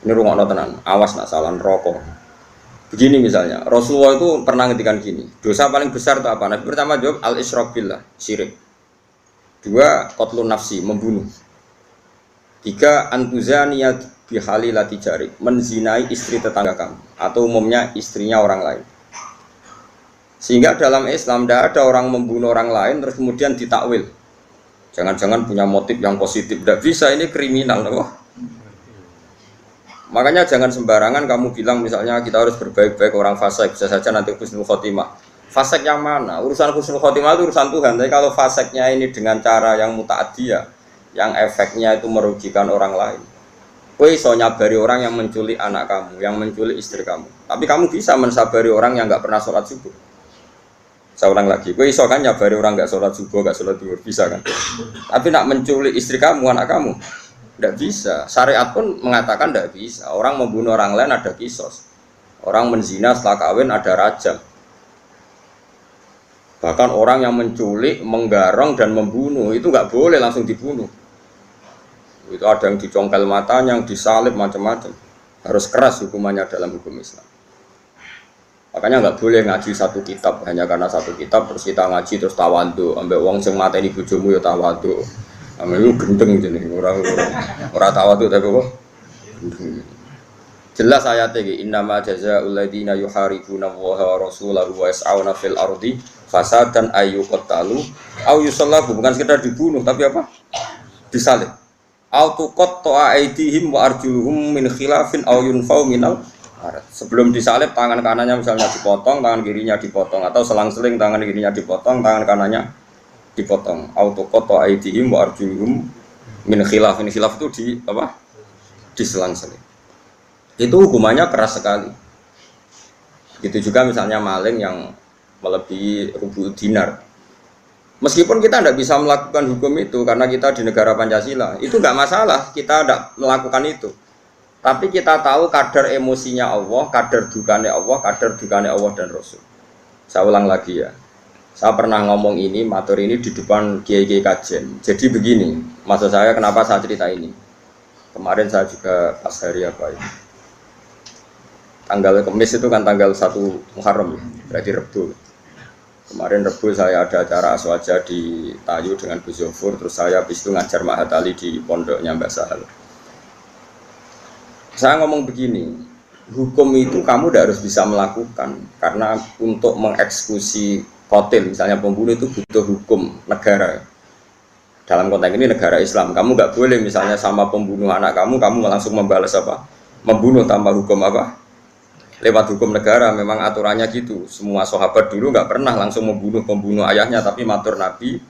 Ini rungokno tenan, awas nak salah rokok. Begini misalnya, Rasulullah itu pernah ngetikan gini, dosa paling besar itu apa? Nabi pertama jawab al-isyrak billah, syirik. Dua, qatlun nafsi, membunuh. Tiga, antuzaniyat bihalilati jari, menzinai istri tetangga kamu atau umumnya istrinya orang lain. Sehingga dalam Islam tidak ada orang membunuh orang lain terus kemudian ditakwil. Jangan-jangan punya motif yang positif, tidak bisa, ini kriminal. Wah. Makanya jangan sembarangan kamu bilang misalnya kita harus berbaik-baik orang fasik, bisa saja nanti husnul khotimah. Fasik yang mana? Urusan husnul khotimah itu urusan Tuhan. Tapi kalau fasiknya ini dengan cara yang muta'adiyah, yang efeknya itu merugikan orang lain. Kowe iso nyabari orang yang menculik anak kamu, yang menculik istri kamu. Tapi kamu bisa mensabari orang yang nggak pernah sholat subuh. Saya ulang lagi, kowe iso kan nyabari orang nggak sholat subuh, nggak sholat duhur, bisa kan? Tapi nak menculik istri kamu, anak kamu, tidak bisa. Syariat pun mengatakan tidak bisa. Orang membunuh orang lain ada kisos. Orang menzina setelah kawin ada rajam. Bahkan orang yang menculik, menggarong dan membunuh itu nggak boleh langsung dibunuh. Itu ada yang dicongkel matanya, yang disalib macam-macam. Harus keras hukumannya dalam hukum Islam. Makanya nggak boleh ngaji satu kitab hanya karena satu kitab terus kita ngaji terus tawadhu. Ambek wong sing mateni bojomu ya tawadhu. Lu gendeng jenenge ora tawadhu tapi kok jelas ayat iki innama jazaa'ul ladzina yuharibuna Allaha wa rasulahu wa yas'auna fil ardi fasadan ayyuqtalu aw yusallabu, bukan sekedar dibunuh tapi apa? Disalib. Au tuqatta'a aydihim wa arjuluhum min khilafin aw yunfau minal ard. Sebelum disalib tangan kanannya misalnya dipotong, tangan kirinya dipotong atau selang-seling tangan kirinya dipotong, tangan kanannya dipotong. Autokoto aidihim wa arjuluhum min khilaf. Ini khilaf itu di apa? Diselang-seling. Itu hukumannya keras sekali. Gitu juga misalnya maling yang melebihi rubu dinar. Meskipun kita tidak bisa melakukan hukum itu karena kita di negara Pancasila, itu nggak masalah. Kita tidak melakukan itu. Tapi kita tahu kadar emosinya Allah, kadar dukanya Allah, kadar dukanya Allah dan Rasul. Saya ulang lagi ya. Saya pernah ngomong ini, matur ini di depan kiai-kiai kajian. Jadi begini, maksud saya kenapa saya cerita ini. Kemarin saya juga pas hari apa ini. Tanggal Kamis itu kan tanggal 1 Muharram, berarti Rebu. Kemarin Rebu saya ada acara aswaja di Tayu dengan Gus Zofur, terus saya habis itu ngajar Mahat Ali di pondoknya Mbak Sahal. Saya ngomong begini, hukum itu kamu tidak harus bisa melakukan, karena untuk mengeksekusi qatil, misalnya pembunuh itu butuh hukum negara. Dalam konteks ini negara Islam, kamu nggak boleh misalnya sama pembunuh anak kamu langsung membalas apa? Membunuh tanpa hukum apa? Lewat hukum negara, memang aturannya gitu. Semua sahabat dulu nggak pernah langsung membunuh pembunuh ayahnya, tapi matur Nabi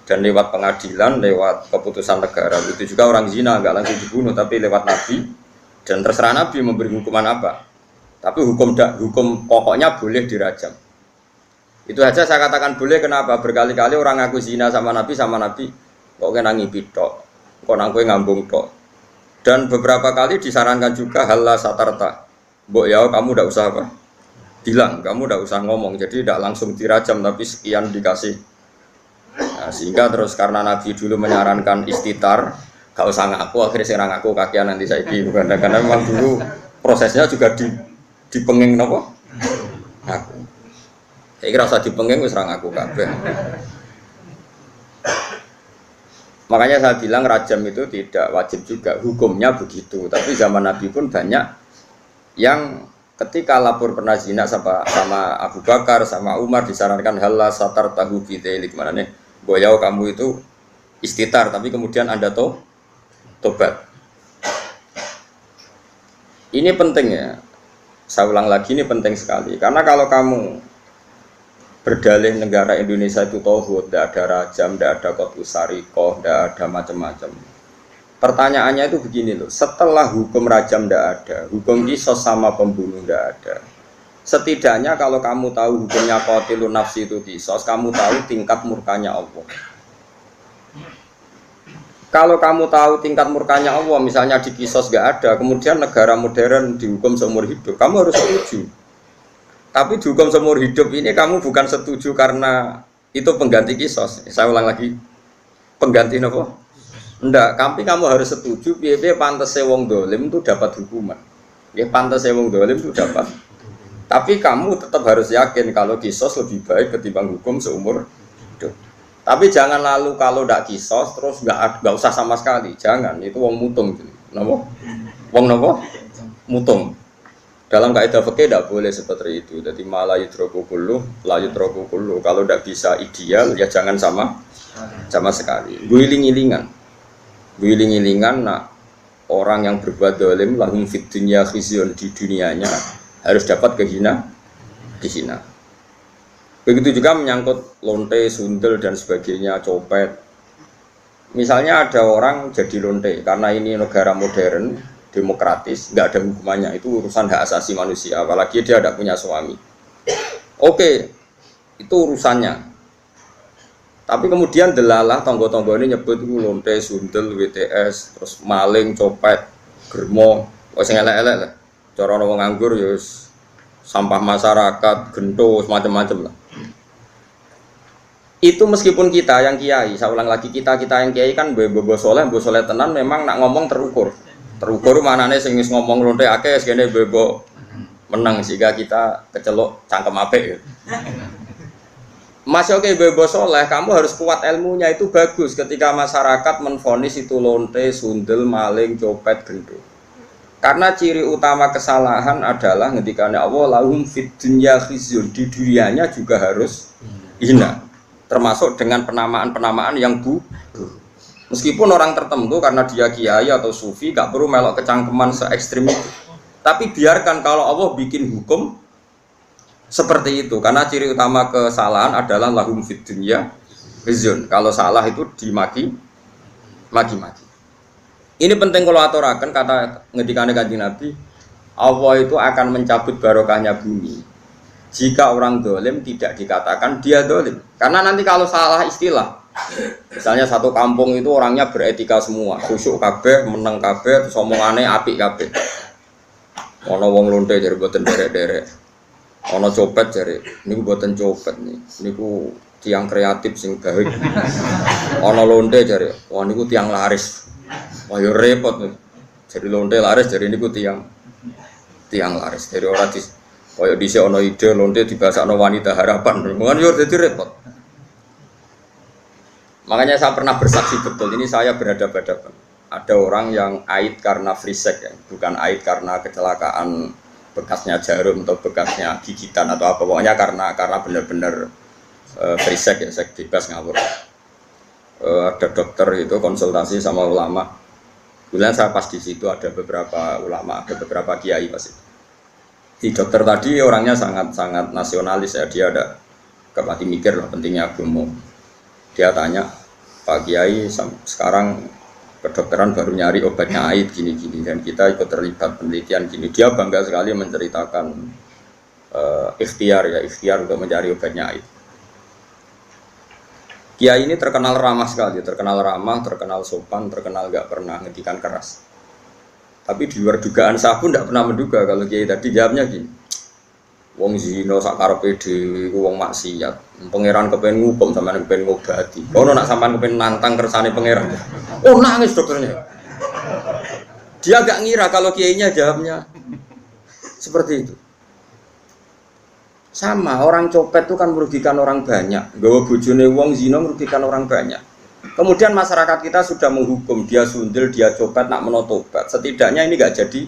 dan lewat pengadilan, lewat keputusan negara. Itu juga orang zina nggak langsung dibunuh, tapi lewat Nabi dan terserah Nabi memberi hukuman apa. Tapi hukum pokoknya boleh dirajam. Itu aja saya katakan boleh, kenapa? Berkali-kali orang ngaku zina sama Nabi kok kena ngipi tok, kok nang kowe ngambung tok. Dan beberapa kali disarankan juga halla satarta. Mbok ya kamu ndak usah apa? Bilang, kamu ndak usah ngomong. Jadi tidak langsung dirajam tapi sekian dikasih. Nah, sehingga terus karena Nabi dulu menyarankan istitar, gak usah ngaku, akhirnya saya ngaku kakian nanti saiki bukan. Karena memang dulu prosesnya juga dipenging napa? Ngaku. Saya kira usah dipenging wis ra ngaku kabeh. Makanya saya bilang rajam itu tidak wajib juga, hukumnya begitu. Tapi zaman Nabi pun banyak yang ketika lapor pernah zina sama Abu Bakar, sama Umar disarankan halal satar tahu bidzalik, mana nih boyau kamu itu istitar, tapi kemudian Anda tobat. Ini penting ya, saya ulang lagi, ini penting sekali. Karena kalau kamu berdalih negara Indonesia itu tauhid, tidak ada rajam, tidak ada qatlu syariqah, tidak ada macam-macam. Pertanyaannya itu begini loh, setelah hukum rajam tidak ada, hukum kisos sama pembunuh tidak ada. Setidaknya kalau kamu tahu hukumnya qatilun nafsi itu kisos, kamu tahu tingkat murkanya Allah. Kalau kamu tahu tingkat murkanya Allah, misalnya di kisos nggak ada, kemudian negara modern dihukum seumur hidup, kamu harus setuju. Tapi dihukum seumur hidup ini kamu bukan setuju karena itu pengganti kisos. Saya ulang lagi, pengganti apa? Enggak, tapi kamu harus setuju piye-piye pantese wong dolim itu dapat hukuman. Ya pantese wong dolim itu dapat. Tapi kamu tetap harus yakin kalau kisos lebih baik ketimbang hukum seumur hidup. Tapi jangan lalu kalau tidak kisos terus nggak usah sama sekali. Jangan, itu wong mutung. Napa? Wong napa? Mutung. Dalam kaidah fikih tidak boleh seperti itu. Jadi malah yutroku kullu, la yutroku kullu. Kalau tidak bisa ideal ya jangan sama sekali. Guling-gilingan, nah orang yang berbuat dolim lahum fid dunya khizyun, di dunianya harus dapat dihina. Begitu juga menyangkut lonte, sundel dan sebagainya, copet. Misalnya ada orang jadi lonte karena ini negara modern, demokratis, nggak ada hukumannya, itu urusan hak asasi manusia. Apalagi dia tidak punya suami. Oke, itu urusannya. Tapi kemudian delalah tonggo-tonggo ini nyebut itu lonte, sundel, WTS, terus maling, copet, germo, sing elek-elek lah. Cara wong nganggur ya sampah masyarakat, gento, macam-macam lah. Itu meskipun kita yang kiai, saya ulang lagi kita yang kiai kan bobo soleh tenan memang nak ngomong terukur. Terukur manane sing wis ngomong lonte akeh segene bobo menang sehingga kita kecelok cangkem apik ya. Mas oke bobo soleh, kamu harus kuat ilmunya, itu bagus ketika masyarakat menvonis itu lonte, sundel, maling, copet, gendut. Karena ciri utama kesalahan adalah ngendikane Allah lahum fid dunya khizyun, di dunianya juga harus hina. Termasuk dengan penamaan-penamaan yang meskipun orang tertentu karena dia kiai atau sufi gak perlu melok kecangkeman se ekstrim itu. Tapi biarkan kalau Allah bikin hukum seperti itu, karena ciri utama kesalahan adalah lahum fid dunya khizyun. Kalau salah itu dimaki. Ini penting kalau aturaken kata ngendikane Kanjeng Nabi, Allah itu akan mencabut barokahnya bumi jika orang dolim tidak dikatakan dia dolim. Karena nanti kalau salah istilah, misalnya satu kampung itu orangnya beretika semua, khusyuk kabeh, meneng kabeh, terus omongane apik kabeh. Ana wong lonte jare boten derek-derek. Ana copet jare niku boten copet nih. Niku tiang kreatif sing gawe. Ana lonte jare, wah niku tiang laris. Wah yo repot nih. Jadi lonte laris jare niku tiang laris. Dari ora di koyo dhisik ana ide lonte dibasakno wanita harapan. Mungkin yo dadi repot. Makanya saya pernah bersaksi betul, ini saya berhadapan-hadapan. Ada orang yang aid karena free sex ya, bukan aid karena kecelakaan bekasnya jarum atau bekasnya gigitan atau apa, pokoknya karena benar-benar free sex ya, seks bebas ngawur. Ada dokter itu konsultasi sama ulama. Kemudian saya pas di situ ada beberapa ulama, ada beberapa kiai pasti. Si dokter tadi orangnya sangat nasionalis ya, dia ada kepati mikir lah pentingnya agama. Dia tanya, Pak Kiai sekarang kedokteran baru nyari obatnya aid gini-gini dan kita ikut terlibat penelitian gini. Dia bangga sekali menceritakan ikhtiar untuk mencari obatnya aid. Kiai ini terkenal ramah sekali, terkenal sopan, terkenal gak pernah ngedikan keras. Tapi di luar dugaan saya pun tidak pernah menduga kalau Kiai tadi jawabnya gini. Wong zina sak karepe dhewe iku wong maksiat. Pangeran kepen ngukum sampean kepen ngobati. Ono nak sampean kepen nantang kersane pangeran. Oh nangis dokternya. Dia agak ngira kalau kiainya jawabnya seperti itu. Sama orang copet itu kan merugikan orang banyak. Gawa bojone wong zina merugikan orang banyak. Kemudian masyarakat kita sudah menghukum dia sundel, dia copet nak menotobat. Setidaknya ini enggak jadi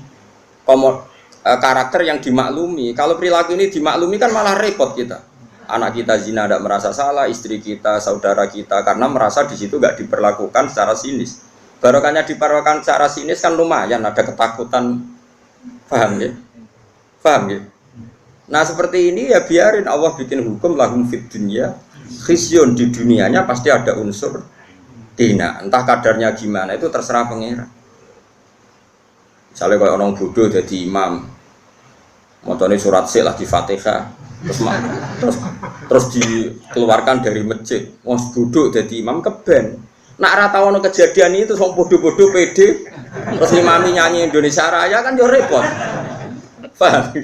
karakter yang dimaklumi. Kalau perilaku ini dimaklumi kan malah repot kita. Anak kita zina tidak merasa salah, istri kita, saudara kita, karena merasa di situ nggak diperlakukan secara sinis. Barokahnya diperlakukan secara sinis kan lumayan, ada ketakutan. Paham ya? Nah seperti ini ya biarin Allah bikin hukum lahum fid dunya khizyun, di dunianya pasti ada unsur dina. Entah kadarnya gimana itu terserah pangeran. Misalnya kalau orang bodoh jadi imam, motornya surat sik lagi Fatihah, terus dikeluarkan dari masjid. Wong bodoh jadi imam keben. Nak rata ono kejadian itu sok bodoh-bodoh pede, terus imami nyanyi Indonesia Raya kan yo repot. Paham?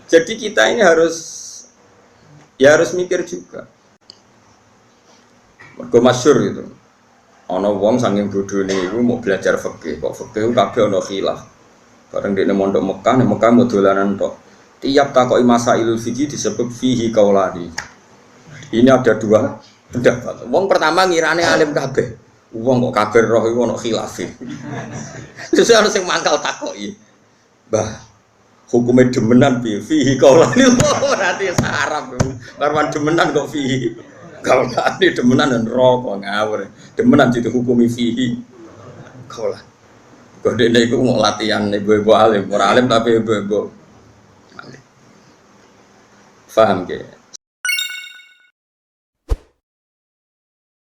Jadi kita ini harus mikir juga. Mergo masyhur gitu. Ana wong saking bodhone iku mau belajar fikih, kok fikih kabeh ana khilaf. Bareng dekne mondok Mekah, nek Mekah mau dolanan tok. Tiap takoki masailul fikih disebut fihi kaulani. Ini ada dua pendapat. Wong pertama ngirane alim kabeh. Wong kok kabeh roh iku ana khilaf. Terus ana sing mangkal takoki. Mbah, hukumnya demenan piye? Fihi kaulani. Berarti sarap. Karwan demenan kok fihi. Kaulani demenan dan roh kok ngawur. Demenan dihukumi fihi kaulani. Kok dene iku mau latihan ibu-ibu alim, ora alim tapi ibu-ibu. Paham ke?